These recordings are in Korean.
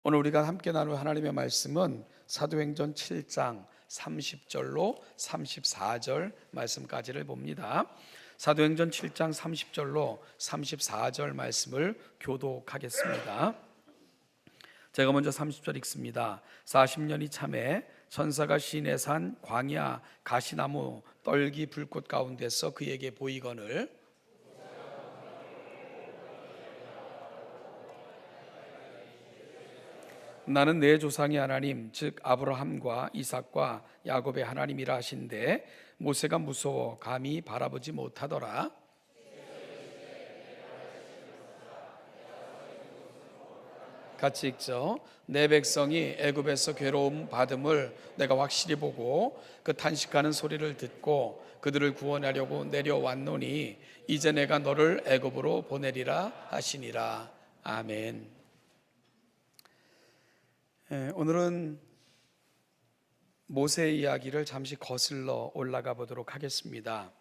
오늘 우리가 함께 나눌 하나님의 말씀은 사도행전 7장 30절로 34절 말씀까지를 봅니다. 사도행전 7장 30절로 34절 말씀을 교독하겠습니다. 제가 먼저 30절 읽습니다. 40년이 참에 천사가 시내 산 광야 가시나무 떨기 불꽃 가운데서 그에게 보이거늘 나는 내 조상의 하나님 즉 아브라함과 이삭과 야곱의 하나님이라 하신데 모세가 무서워 감히 바라보지 못하더라. 같이 읽죠. 내 백성이 애굽에서 괴로움 받음을 내가 확실히 보고 그 탄식하는 소리를 듣고 그들을 구원하려고 내려왔노니 이제 내가 너를 애굽으로 보내리라 하시니라. 아멘. 오늘은 모세 이야기를 잠시 거슬러 올라가 보도록 하겠습니다.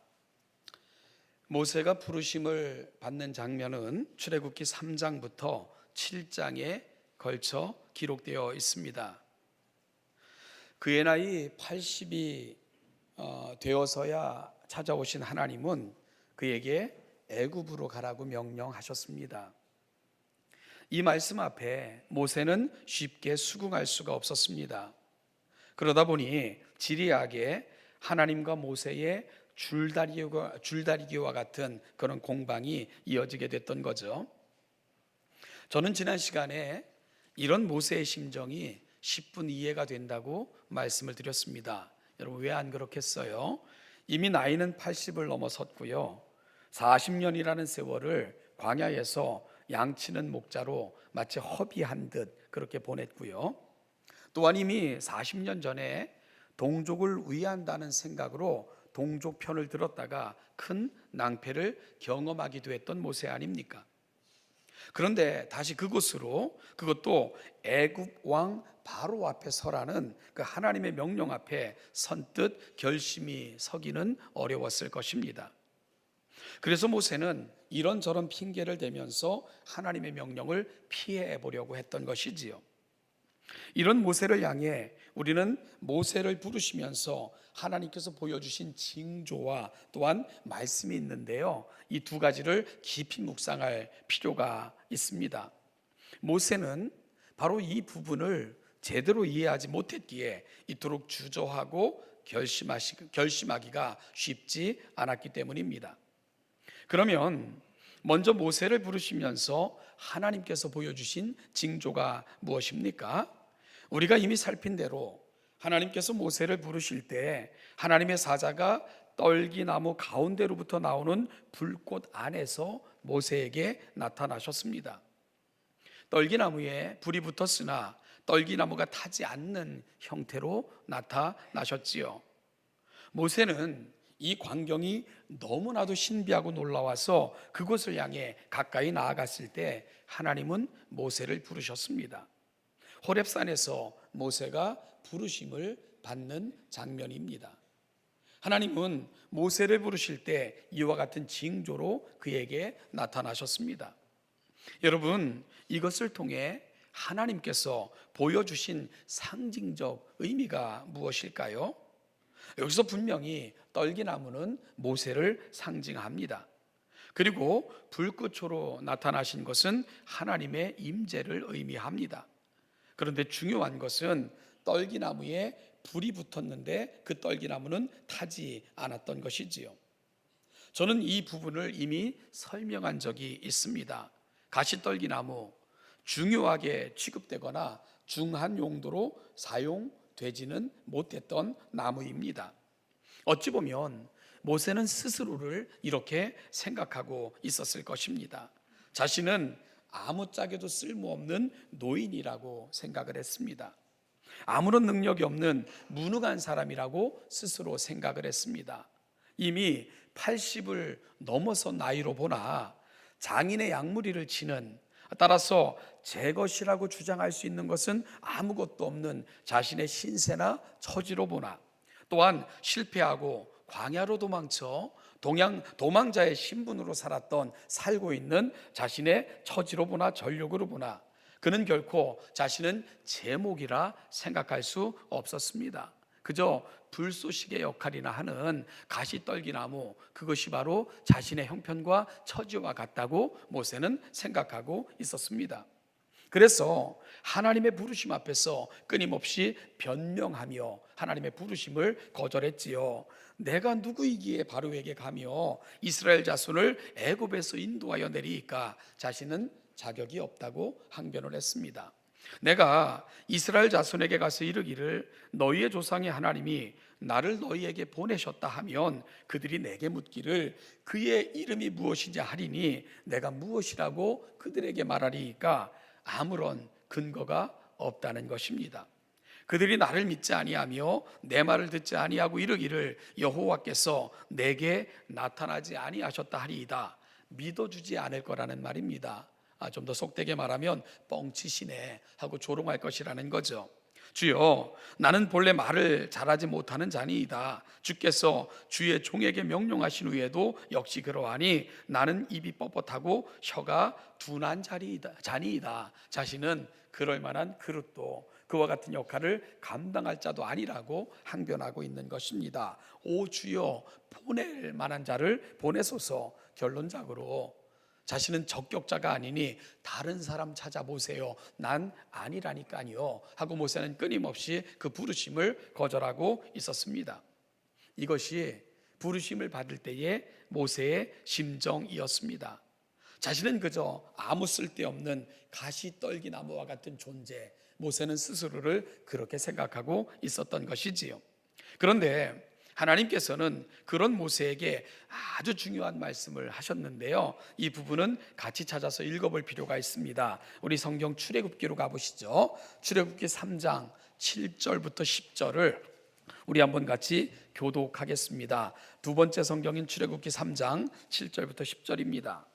모세가 부르심을 받는 장면은 출애굽기 3장부터 7장에 걸쳐 기록되어 있습니다. 그의 나이 80이 되어서야 찾아오신 하나님은 그에게 애굽으로 가라고 명령하셨습니다. 이 말씀 앞에 모세는 쉽게 수긍할 수가 없었습니다. 그러다 보니 지리하게 하나님과 모세의 줄다리기와 같은 그런 공방이 이어지게 됐던 거죠. 저는 지난 시간에 이런 모세의 심정이 10분 이해가 된다고 말씀을 드렸습니다. 여러분 왜 안 그렇겠어요? 이미 나이는 80을 넘어섰고요. 40년이라는 세월을 광야에서 양치는 목자로 마치 허비한 듯 그렇게 보냈고요. 또한 이미 40년 전에 동족을 위한다는 생각으로 동족 편을 들었다가 큰 낭패를 경험하기도 했던 모세 아닙니까? 그런데 다시 그곳으로, 그것도 애굽 왕 바로 앞에 서라는 그 하나님의 명령 앞에 선뜻 결심이 서기는 어려웠을 것입니다. 그래서 모세는 이런저런 핑계를 대면서 하나님의 명령을 피해 보려고 했던 것이지요. 이런 모세를 향해 우리는 모세를 부르시면서 하나님께서 보여주신 징조와 또한 말씀이 있는데요, 이 두 가지를 깊이 묵상할 필요가 있습니다. 모세는 바로 이 부분을 제대로 이해하지 못했기에 이토록 주저하고 결심하기가 쉽지 않았기 때문입니다. 그러면 먼저 모세를 부르시면서 하나님께서 보여주신 징조가 무엇입니까? 우리가 이미 살핀 대로 하나님께서 모세를 부르실 때 하나님의 사자가 떨기나무 가운데로부터 나오는 불꽃 안에서 모세에게 나타나셨습니다. 떨기나무에 불이 붙었으나 떨기나무가 타지 않는 형태로 나타나셨지요. 모세는 이 광경이 너무나도 신비하고 놀라워서 그곳을 향해 가까이 나아갔을 때 하나님은 모세를 부르셨습니다. 호렙산에서 모세가 부르심을 받는 장면입니다. 하나님은 모세를 부르실 때 이와 같은 징조로 그에게 나타나셨습니다. 여러분, 이것을 통해 하나님께서 보여주신 상징적 의미가 무엇일까요? 여기서 분명히 떨기나무는 모세를 상징합니다. 그리고 불꽃으로 나타나신 것은 하나님의 임재를 의미합니다. 그런데 중요한 것은 떨기나무에 불이 붙었는데 그 떨기나무는 타지 않았던 것이지요. 저는 이 부분을 이미 설명한 적이 있습니다. 가시떨기나무, 중요하게 취급되거나 중한 용도로 사용되지는 못했던 나무입니다. 어찌 보면 모세는 스스로를 이렇게 생각하고 있었을 것입니다. 자신은 아무짝에도 쓸모없는 노인이라고 생각을 했습니다. 아무런 능력이 없는 무능한 사람이라고 스스로 생각을 했습니다. 이미 80을 넘어선 나이로 보나 장인의 양무리를 치는, 따라서 제 것이라고 주장할 수 있는 것은 아무것도 없는 자신의 신세나 처지로 보나, 또한 실패하고 광야로 도망쳐 도망자의 신분으로 살고 있는 자신의 처지로 보나 전력으로 보나 그는 결코 자신은 제목이라 생각할 수 없었습니다. 그저 불쏘시개 역할이나 하는 가시떨기나무, 그것이 바로 자신의 형편과 처지와 같다고 모세는 생각하고 있었습니다. 그래서 하나님의 부르심 앞에서 끊임없이 변명하며 하나님의 부르심을 거절했지요. 내가 누구이기에 바로에게 가며 이스라엘 자손을 애굽에서 인도하여 내리이까 자신은 자격이 없다고 항변을 했습니다. 내가 이스라엘 자손에게 가서 이르기를 너희의 조상의 하나님이 나를 너희에게 보내셨다 하면 그들이 내게 묻기를 그의 이름이 무엇이냐 하리니 내가 무엇이라고 그들에게 말하리이까 아무런 근거가 없다는 것입니다. 그들이 나를 믿지 아니하며 내 말을 듣지 아니하고 이르기를 여호와께서 내게 나타나지 아니하셨다 하리이다. 믿어주지 않을 거라는 말입니다. 좀 더 속되게 말하면 뻥치시네 하고 조롱할 것이라는 거죠. 주여, 나는 본래 말을 잘하지 못하는 자니이다. 주께서 주의 종에게 명령하신 후에도 역시 그러하니 나는 입이 뻣뻣하고 혀가 둔한 자니이다. 자신은 그럴 만한 그릇도 그와 같은 역할을 감당할 자도 아니라고 항변하고 있는 것입니다. 오 주여, 보낼 만한 자를 보내소서. 결론적으로 자신은 적격자가 아니니 다른 사람 찾아보세요. 난 아니라니까요 하고 모세는 끊임없이 그 부르심을 거절하고 있었습니다. 이것이 부르심을 받을 때의 모세의 심정이었습니다. 자신은 그저 아무 쓸데없는 가시떨기 나무와 같은 존재, 모세는 스스로를 그렇게 생각하고 있었던 것이지요. 그런데 하나님께서는 그런 모세에게 아주 중요한 말씀을 하셨는데요. 이 부분은 같이 찾아서 읽어볼 필요가 있습니다. 우리 성경 출애굽기로 가보시죠. 출애굽기 3장 7절부터 10절을 우리 한번 같이 교독하겠습니다. 두 번째 성경인 출애굽기 3장 7절부터 10절입니다.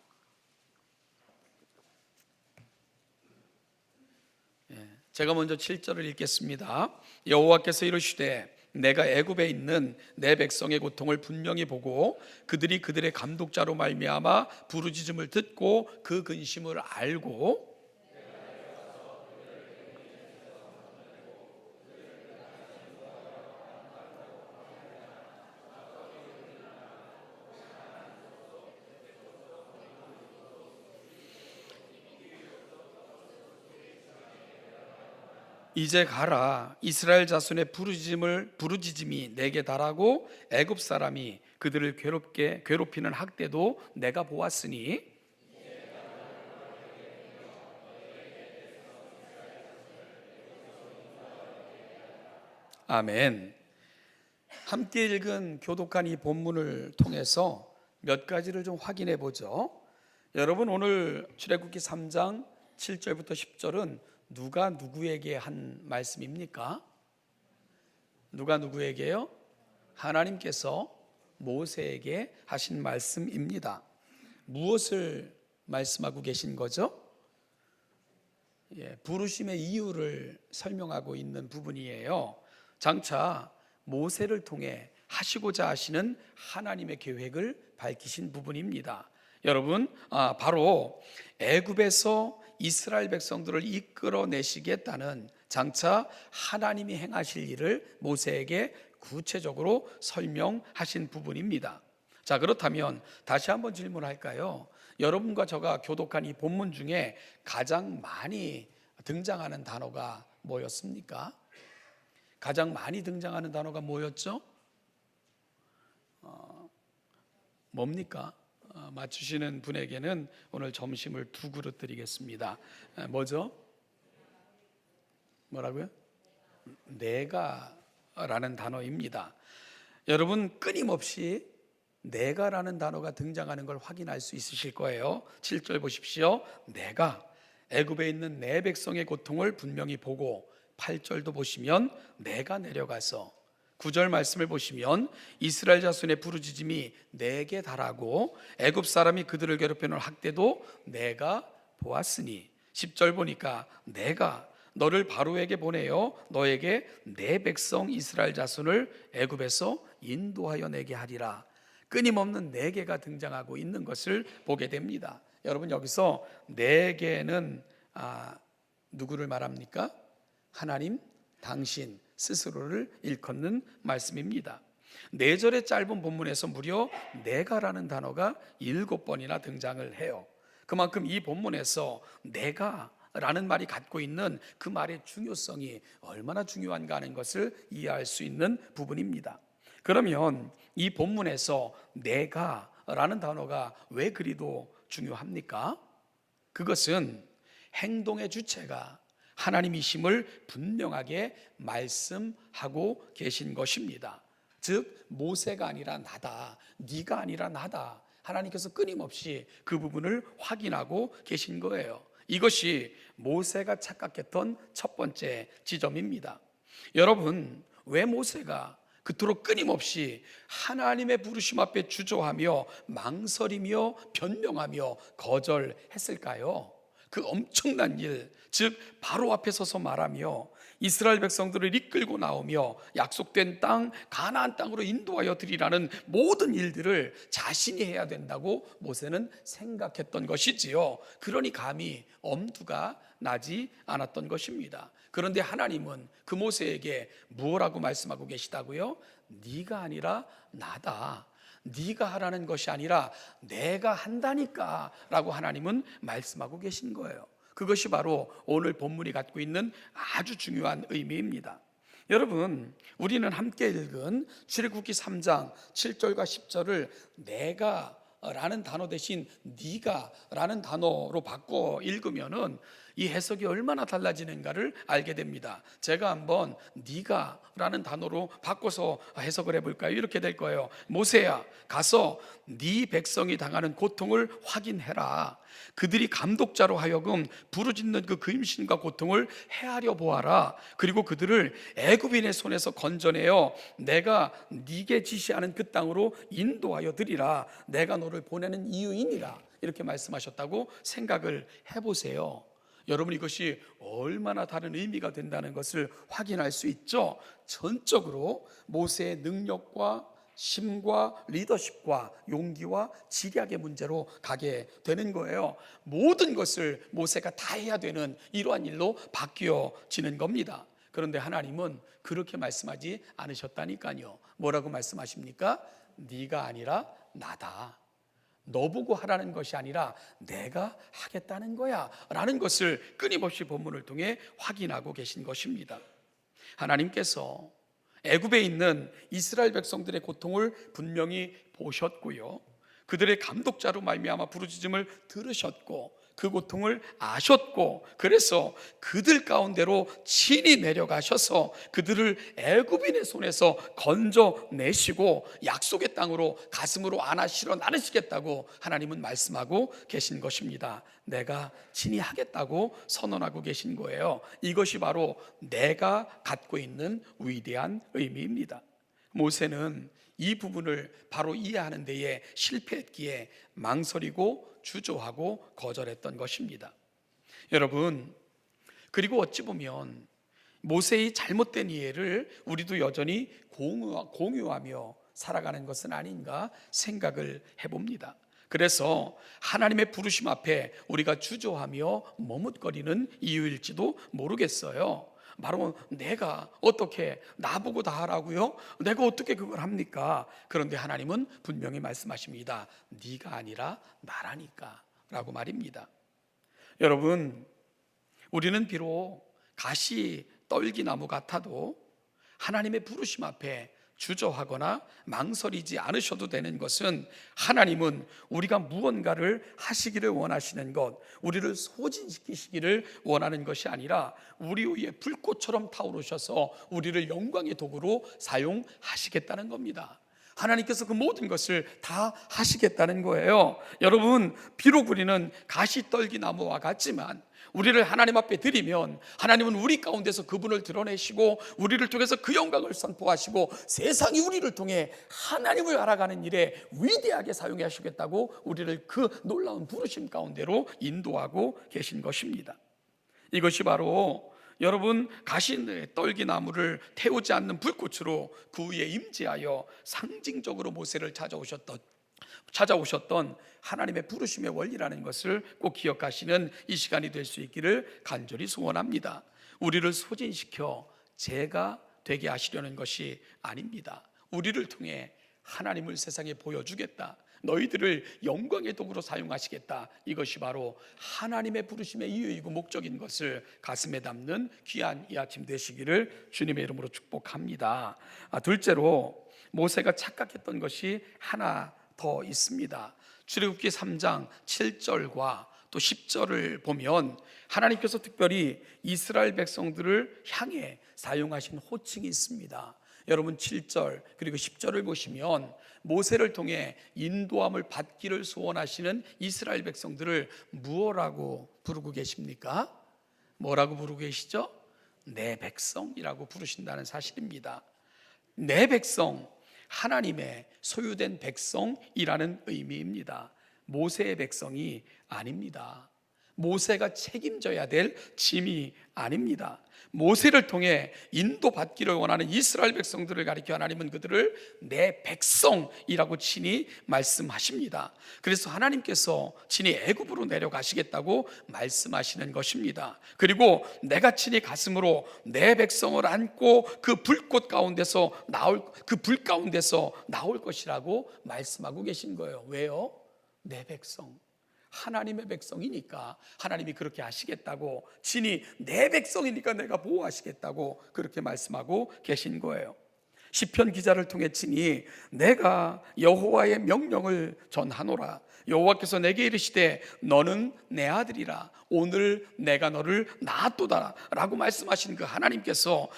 제가 먼저 7절을 읽겠습니다. 여호와께서 이르시되 내가 애굽에 있는 내 백성의 고통을 분명히 보고 그들이 그들의 감독자로 말미암아 부르짖음을 듣고 그 근심을 알고 이제 가라. 이스라엘 자손의 부르짖음이 내게 달하고 애굽 사람이 그들을 괴롭히는 학대도 내가 보았으니 아멘. 함께 읽은 교독한 이 본문을 통해서 몇 가지를 좀 확인해 보죠. 여러분, 오늘 출애굽기 3장 7절부터 10절은 누가 누구에게 한 말씀입니까? 누가 누구에게요? 하나님께서 모세에게 하신 말씀입니다. 무엇을 말씀하고 계신 거죠? 부르심의 이유를 설명하고 있는 부분이에요. 장차 모세를 통해 하시고자 하시는 하나님의 계획을 밝히신 부분입니다. 여러분, 바로 애굽에서 이스라엘 백성들을 이끌어내시겠다는 장차 하나님이 행하실 일을 모세에게 구체적으로 설명하신 부분입니다. 자, 그렇다면 다시 한번 질문할까요? 여러분과 저가 교독한 이 본문 중에 가장 많이 등장하는 단어가 뭐였습니까? 가장 많이 등장하는 단어가 뭐였죠? 뭡니까? 맞추시는 분에게는 오늘 점심을 2그릇 드리겠습니다. 뭐죠? 뭐라고요? 내가라는 단어입니다. 여러분, 끊임없이 내가라는 단어가 등장하는 걸 확인할 수 있으실 거예요. 7절 보십시오. 내가 애굽에 있는 내 백성의 고통을 분명히 보고, 8절도 보시면 내가 내려가서, 9절 말씀을 보시면 이스라엘 자손의 부르짖음이 내게 달하고 애굽 사람이 그들을 괴롭히는 학대도 내가 보았으니, 10절 보니까 내가 너를 바로에게 보내어 너에게 내 백성 이스라엘 자손을 애굽에서 인도하여 내게 하리라. 끊임없는 내게가 등장하고 있는 것을 보게 됩니다. 여러분, 여기서 내게는 누구를 말합니까? 하나님, 당신 스스로를 일컫는 말씀입니다. 4절의 짧은 본문에서 무려 내가라는 단어가 7번이나 등장을 해요. 그만큼 이 본문에서 내가라는 말이 갖고 있는 그 말의 중요성이 얼마나 중요한가 하는 것을 이해할 수 있는 부분입니다. 그러면 이 본문에서 내가라는 단어가 왜 그리도 중요합니까? 그것은 행동의 주체가 하나님이심을 분명하게 말씀하고 계신 것입니다. 즉 모세가 아니라 나다, 네가 아니라 나다, 하나님께서 끊임없이 그 부분을 확인하고 계신 거예요. 이것이 모세가 착각했던 첫 번째 지점입니다. 여러분, 왜 모세가 그토록 끊임없이 하나님의 부르심 앞에 주저하며 망설이며 변명하며 거절했을까요? 그 엄청난 일, 즉 바로 앞에 서서 말하며 이스라엘 백성들을 이끌고 나오며 약속된 땅 가나안 땅으로 인도하여 드리라는 모든 일들을 자신이 해야 된다고 모세는 생각했던 것이지요. 그러니 감히 엄두가 나지 않았던 것입니다. 그런데 하나님은 그 모세에게 무엇라고 말씀하고 계시다고요? 네가 아니라 나다, 네가 하라는 것이 아니라 내가 한다니까 라고 하나님은 말씀하고 계신 거예요. 그것이 바로 오늘 본문이 갖고 있는 아주 중요한 의미입니다. 여러분, 우리는 함께 읽은 출애굽기 3장 7절과 10절을 내가 라는 단어 대신 네가 라는 단어로 바꿔 읽으면은 이 해석이 얼마나 달라지는가를 알게 됩니다. 제가 한번 네가 라는 단어로 바꿔서 해석을 해볼까요? 이렇게 될 거예요. 모세야, 가서 네 백성이 당하는 고통을 확인해라. 그들이 감독자로 하여금 부르짖는 그 근심과 고통을 헤아려 보아라. 그리고 그들을 애굽인의 손에서 건져내어 내가 네게 지시하는 그 땅으로 인도하여 드리라. 내가 너를 보내는 이유이니라. 이렇게 말씀하셨다고 생각을 해보세요. 여러분, 이것이 얼마나 다른 의미가 된다는 것을 확인할 수 있죠. 전적으로 모세의 능력과 심과 리더십과 용기와 지략의 문제로 가게 되는 거예요. 모든 것을 모세가 다 해야 되는 이러한 일로 바뀌어지는 겁니다. 그런데 하나님은 그렇게 말씀하지 않으셨다니까요. 뭐라고 말씀하십니까? 네가 아니라 나다, 너 보고 하라는 것이 아니라 내가 하겠다는 거야 라는 것을 끊임없이 본문을 통해 확인하고 계신 것입니다. 하나님께서 애굽에 있는 이스라엘 백성들의 고통을 분명히 보셨고요, 그들의 감독자로 말미암아 부르짖음을 들으셨고 그 고통을 아셨고, 그래서 그들 가운데로 친히 내려가셔서 그들을 애굽인의 손에서 건져내시고 약속의 땅으로 가슴으로 안아 실어 나르시겠다고 하나님은 말씀하고 계신 것입니다. 내가 친히 하겠다고 선언하고 계신 거예요. 이것이 바로 내가 갖고 있는 위대한 의미입니다. 모세는 이 부분을 바로 이해하는 데에 실패했기에 망설이고 주저하고 거절했던 것입니다. 여러분, 그리고 어찌 보면 모세의 잘못된 이해를 우리도 여전히 공유하며 살아가는 것은 아닌가 생각을 해봅니다. 그래서 하나님의 부르심 앞에 우리가 주저하며 머뭇거리는 이유일지도 모르겠어요. 바로 내가 어떻게 나보고 다 하라고요? 내가 어떻게 그걸 합니까? 그런데 하나님은 분명히 말씀하십니다. 네가 아니라 나라니까 라고 말입니다. 여러분, 우리는 비록 가시 떨기나무 같아도 하나님의 부르심 앞에 주저하거나 망설이지 않으셔도 되는 것은, 하나님은 우리가 무언가를 하시기를 원하시는 것, 우리를 소진시키시기를 원하는 것이 아니라 우리 위에 불꽃처럼 타오르셔서 우리를 영광의 도구로 사용하시겠다는 겁니다. 하나님께서 그 모든 것을 다 하시겠다는 거예요. 여러분, 비록 우리는 가시떨기나무와 같지만 우리를 하나님 앞에 드리면 하나님은 우리 가운데서 그분을 드러내시고 우리를 통해서 그 영광을 선포하시고 세상이 우리를 통해 하나님을 알아가는 일에 위대하게 사용하시겠다고 우리를 그 놀라운 부르심 가운데로 인도하고 계신 것입니다. 이것이 바로 여러분, 가시떨기나무를 태우지 않는 불꽃으로 그 위에 임재하여 상징적으로 모세를 찾아오셨던 찾아오셨던 하나님의 부르심의 원리라는 것을 꼭 기억하시는 이 시간이 될 수 있기를 간절히 소원합니다. 우리를 소진시켜 제가 되게 하시려는 것이 아닙니다. 우리를 통해 하나님을 세상에 보여주겠다, 너희들을 영광의 도구로 사용하시겠다, 이것이 바로 하나님의 부르심의 이유이고 목적인 것을 가슴에 담는 귀한 이 아침 되시기를 주님의 이름으로 축복합니다. 둘째로 모세가 착각했던 것이 하나 더 있습니다. 출애굽기 3장 7절과 또 10절을 보면 하나님께서 특별히 이스라엘 백성들을 향해 사용하신 호칭이 있습니다. 여러분 7절 그리고 10절을 보시면 모세를 통해 인도함을 받기를 소원하시는 이스라엘 백성들을 무엇라고 부르고 계십니까? 뭐라고 부르고 계시죠? 내 백성이라고 부르신다는 사실입니다. 내 백성, 하나님의 소유된 백성이라는 의미입니다. 모세의 백성이 아닙니다. 모세가 책임져야 될 짐이 아닙니다. 모세를 통해 인도받기를 원하는 이스라엘 백성들을 가리켜 하나님은 그들을 내 백성이라고 친히 말씀하십니다. 그래서 하나님께서 친히 애굽으로 내려가시겠다고 말씀하시는 것입니다. 그리고 내가 친히 가슴으로 내 백성을 안고 그 불꽃 가운데서 그 불 가운데서 나올 것이라고 말씀하고 계신 거예요. 왜요? 내 백성, 하나님의 백성이니까 하나님이 그렇게 하시겠다고, 친히 내 백성이니까 내가 보호하시겠다고 그렇게 말씀하고 계신 거예요. 시편 기자를 통해 친히 내가 여호와의 명령을 전하노라, 여호와께서 내게 이르시되 너는 내 아들이라, 오늘 내가 너를 낳았도다 라고 말씀하신 그 하나님께서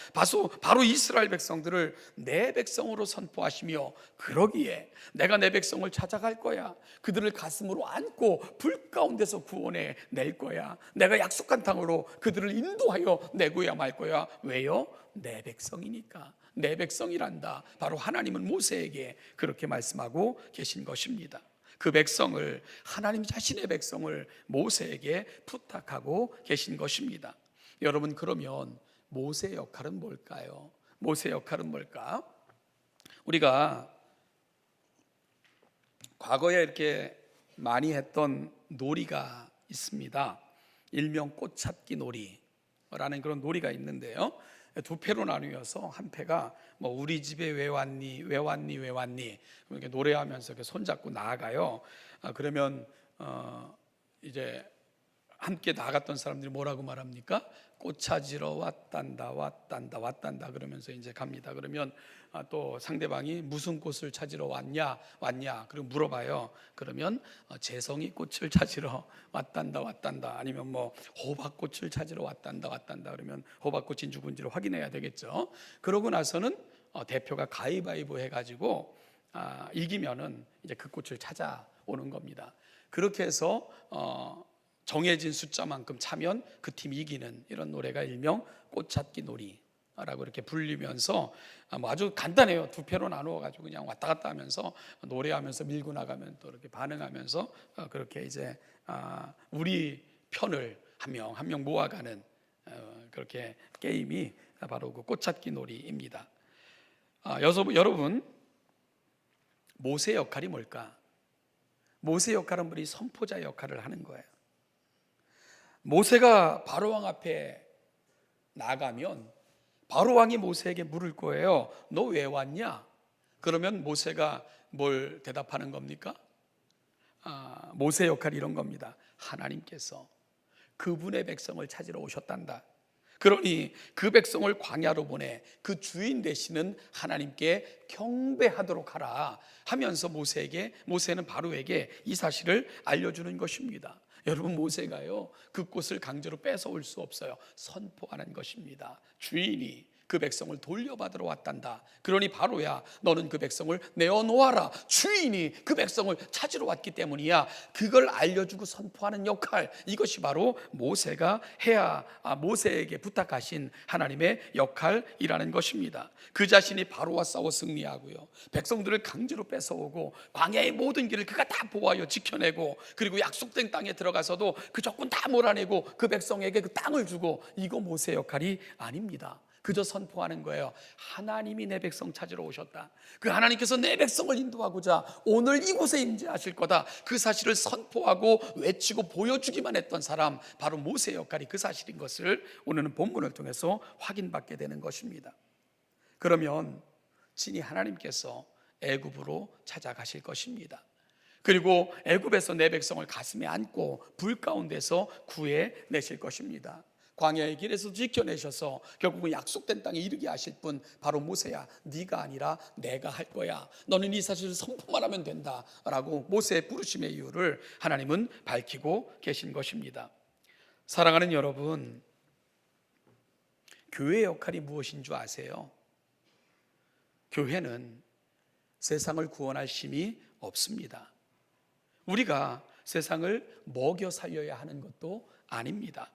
바로 이스라엘 백성들을 내 백성으로 선포하시며, 그러기에 내가 내 백성을 찾아갈 거야, 그들을 가슴으로 안고 불 가운데서 구원해 낼 거야, 내가 약속한 땅으로 그들을 인도하여 내고야 말 거야. 왜요? 내 백성이니까. 내 백성이란다. 바로 하나님은 모세에게 그렇게 말씀하고 계신 것입니다. 그 백성을, 하나님 자신의 백성을 모세에게 부탁하고 계신 것입니다. 여러분, 그러면 모세의 역할은 뭘까요? 모세의 역할은 뭘까? 우리가 과거에 이렇게 많이 했던 놀이가 있습니다. 일명 꽃찾기 놀이라는 그런 놀이가 있는데요, 두 패로 나누어서 한 패가 뭐 우리 집에 왜 왔니 왜 왔니 왜 왔니 이렇게 노래하면서 이렇게 손잡고 나아가요. 그러면 이제 함께 나갔던 사람들이 뭐라고 말합니까? 꽃 찾으러 왔단다 왔단다 왔단다 그러면서 이제 갑니다. 그러면 또 상대방이 무슨 꽃을 찾으러 왔냐 그리고 물어봐요. 그러면 재성이 꽃을 찾으러 왔단다 왔단다, 아니면 뭐 호박꽃을 찾으러 왔단다 그러면 호박꽃이 누군지를 확인해야 되겠죠. 그러고 나서는 대표가 가위바위보 해가지고 이기면은 이제 그 꽃을 찾아오는 겁니다. 그렇게 해서 정해진 숫자만큼 차면 그 팀이 이기는, 이런 노래가 일명 꽃찾기 놀이라고 이렇게 불리면서 뭐 아주 간단해요. 두 패로 나누어 가지고 그냥 왔다 갔다 하면서 노래하면서 밀고 나가면 또 이렇게 반응하면서 그렇게 이제 우리 편을 한 명 한 명 모아가는 그렇게 게임이 바로 그 꽃찾기 놀이입니다. 여러분, 모세의 역할이 뭘까? 모세의 역할은 우리 선포자 역할을 하는 거예요. 모세가 바로왕 앞에 나가면 바로왕이 모세에게 물을 거예요. 너 왜 왔냐? 그러면 모세가 뭘 대답하는 겁니까? 모세의 역할이 이런 겁니다. 하나님께서 그분의 백성을 찾으러 오셨단다. 그러니 그 백성을 광야로 보내 그 주인 되시는 하나님께 경배하도록 하라 하면서 모세는 바로에게 이 사실을 알려주는 것입니다. 여러분, 모세가요 그 꽃을 강제로 뺏어올 수 없어요. 선포하는 것입니다. 주인이 그 백성을 돌려받으러 왔단다. 그러니 바로야, 너는 그 백성을 내어놓아라. 주인이 그 백성을 찾으러 왔기 때문이야. 그걸 알려주고 선포하는 역할, 이것이 바로 모세가 모세에게 부탁하신 하나님의 역할이라는 것입니다. 그 자신이 바로와 싸워 승리하고요, 백성들을 강제로 뺏어오고 광야의 모든 길을 그가 다 보호하여 지켜내고, 그리고 약속된 땅에 들어가서도 그 적군 다 몰아내고 그 백성에게 그 땅을 주고, 이거 모세의 역할이 아닙니다. 그저 선포하는 거예요. 하나님이 내 백성 찾으러 오셨다. 그 하나님께서 내 백성을 인도하고자 오늘 이곳에 임재하실 거다. 그 사실을 선포하고 외치고 보여주기만 했던 사람, 바로 모세의 역할이 그 사실인 것을 오늘은 본문을 통해서 확인받게 되는 것입니다. 그러면 친히 하나님께서 애굽으로 찾아가실 것입니다. 그리고 애굽에서 내 백성을 가슴에 안고 불 가운데서 구해내실 것입니다. 광야의 길에서 지켜내셔서 결국은 약속된 땅에 이르게 하실 분, 바로 모세야, 네가 아니라 내가 할 거야. 너는 이 사실을 선포만 하면 된다 라고 모세의 부르심의 이유를 하나님은 밝히고 계신 것입니다. 사랑하는 여러분, 교회의 역할이 무엇인 줄 아세요? 교회는 세상을 구원할 힘이 없습니다. 우리가 세상을 먹여 살려야 하는 것도 아닙니다.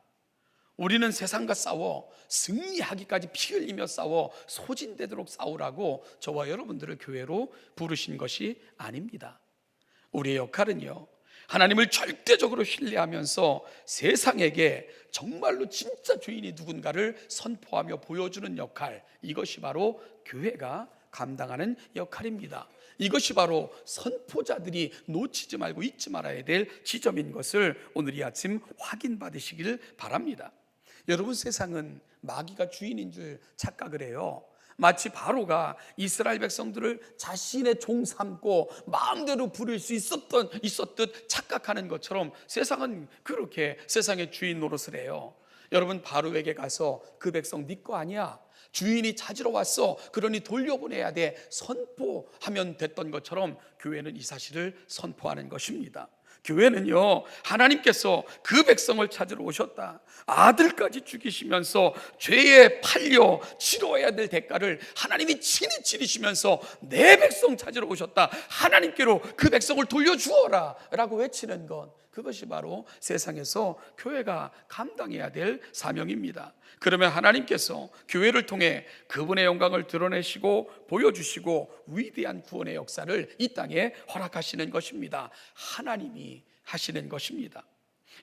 우리는 세상과 싸워 승리하기까지 피 흘리며 싸워 소진되도록 싸우라고 저와 여러분들을 교회로 부르신 것이 아닙니다. 우리의 역할은요, 하나님을 절대적으로 신뢰하면서 세상에게 정말로 진짜 주인이 누군가를 선포하며 보여주는 역할, 이것이 바로 교회가 감당하는 역할입니다. 이것이 바로 선포자들이 놓치지 말고 잊지 말아야 될 지점인 것을 오늘 이 아침 확인받으시길 바랍니다. 여러분, 세상은 마귀가 주인인 줄 착각을 해요. 마치 바로가 이스라엘 백성들을 자신의 종 삼고 마음대로 부릴 수 있었듯 착각하는 것처럼 세상은 그렇게 세상의 주인 노릇을 해요. 여러분, 바로에게 가서 그 백성 네 거 아니야, 주인이 찾으러 왔어, 그러니 돌려보내야 돼, 선포하면 됐던 것처럼 교회는 이 사실을 선포하는 것입니다. 교회는요, 하나님께서 그 백성을 찾으러 오셨다, 아들까지 죽이시면서 죄에 팔려 치러야 될 대가를 하나님이 친히 치르시면서 내 백성 찾으러 오셨다, 하나님께로 그 백성을 돌려주어라 라고 외치는 것, 그것이 바로 세상에서 교회가 감당해야 될 사명입니다. 그러면 하나님께서 교회를 통해 그분의 영광을 드러내시고 보여주시고 위대한 구원의 역사를 이 땅에 허락하시는 것입니다. 하나님이 하시는 것입니다.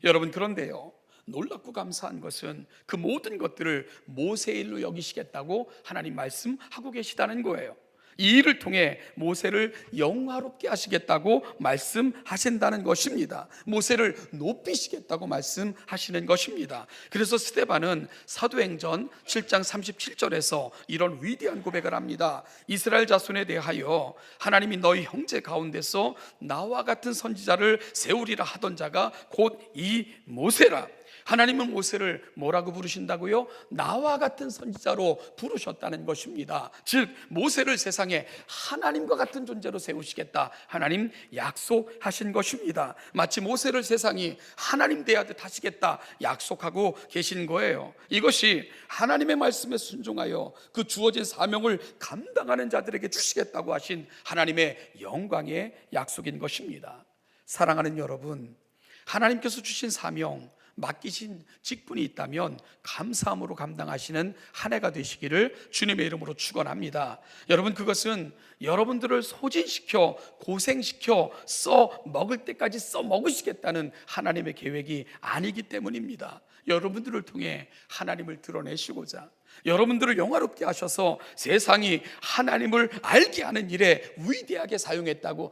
여러분, 그런데요, 놀랍고 감사한 것은 그 모든 것들을 모세의 일로 여기시겠다고 하나님 말씀하고 계시다는 거예요. 이 일을 통해 모세를 영화롭게 하시겠다고 말씀하신다는 것입니다. 모세를 높이시겠다고 말씀하시는 것입니다. 그래서 스데반은 사도행전 7장 37절에서 이런 위대한 고백을 합니다. 이스라엘 자손에 대하여 하나님이 너희 형제 가운데서 나와 같은 선지자를 세우리라 하던 자가 곧 이 모세라. 하나님은 모세를 뭐라고 부르신다고요? 나와 같은 선지자로 부르셨다는 것입니다. 즉 모세를 세상에 하나님과 같은 존재로 세우시겠다, 하나님 약속하신 것입니다. 마치 모세를 세상이 하나님 대하듯 하시겠다 약속하고 계신 거예요. 이것이 하나님의 말씀에 순종하여 그 주어진 사명을 감당하는 자들에게 주시겠다고 하신 하나님의 영광의 약속인 것입니다. 사랑하는 여러분, 하나님께서 주신 사명, 맡기신 직분이 있다면 감사함으로 감당하시는 한 해가 되시기를 주님의 이름으로 축원합니다. 여러분, 그것은 여러분들을 소진시켜 고생시켜 써 먹을 때까지 써 먹으시겠다는 하나님의 계획이 아니기 때문입니다. 여러분들을 통해 하나님을 드러내시고자, 여러분들을 영화롭게 하셔서 세상이 하나님을 알게 하는 일에 위대하게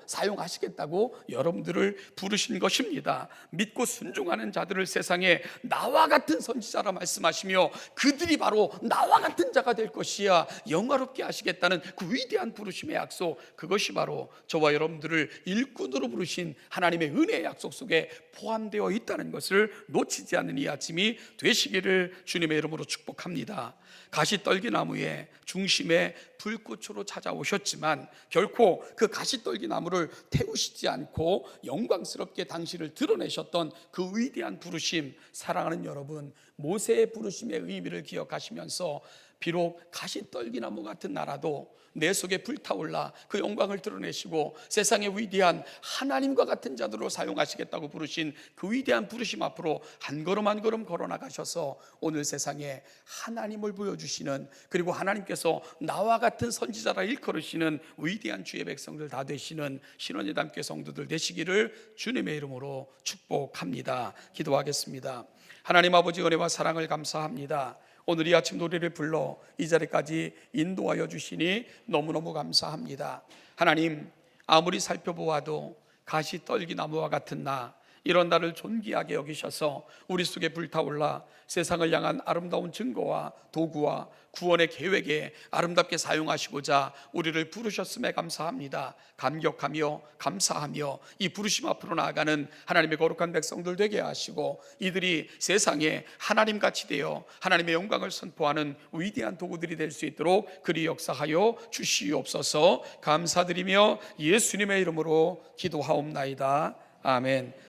사용하시겠다고 여러분들을 부르신 것입니다. 믿고 순종하는 자들을 세상에 나와 같은 선지자라 말씀하시며 그들이 바로 나와 같은 자가 될 것이야 영화롭게 하시겠다는 그 위대한 부르심의 약속, 그것이 바로 저와 여러분들을 일꾼으로 부르신 하나님의 은혜의 약속 속에 포함되어 있다는 것을 놓치지 않는 이 아침이 되시기를 주님의 이름으로 축복합니다. 가시떨기나무의 중심에 불꽃으로 찾아오셨지만 결코 그 가시떨기나무를 태우시지 않고 영광스럽게 당신을 드러내셨던 그 위대한 부르심, 사랑하는 여러분, 모세의 부르심의 의미를 기억하시면서 비록 가시떨기나무 같은 나라도 내 속에 불타올라 그 영광을 드러내시고 세상의 위대한 하나님과 같은 자들로 사용하시겠다고 부르신 그 위대한 부르심 앞으로 한 걸음 한 걸음 걸어 나가셔서 오늘 세상에 하나님을 보여주시는, 그리고 하나님께서 나와 같은 선지자라 일컬으시는 위대한 주의 백성들 다 되시는 신원의 담교 성도들 되시기를 주님의 이름으로 축복합니다. 기도하겠습니다. 하나님 아버지, 은혜와 사랑을 감사합니다. 오늘 이 아침 노래를 불러 이 자리까지 인도하여 주시니 너무너무 감사합니다. 하나님, 아무리 살펴보아도 가시 떨기나무와 같은 나, 이런 나를 존귀하게 여기셔서 우리 속에 불타올라 세상을 향한 아름다운 증거와 도구와 구원의 계획에 아름답게 사용하시고자 우리를 부르셨음에 감사합니다. 감격하며 감사하며 이 부르심 앞으로 나아가는 하나님의 거룩한 백성들 되게 하시고, 이들이 세상에 하나님같이 되어 하나님의 영광을 선포하는 위대한 도구들이 될 수 있도록 그리 역사하여 주시옵소서. 감사드리며 예수님의 이름으로 기도하옵나이다. 아멘.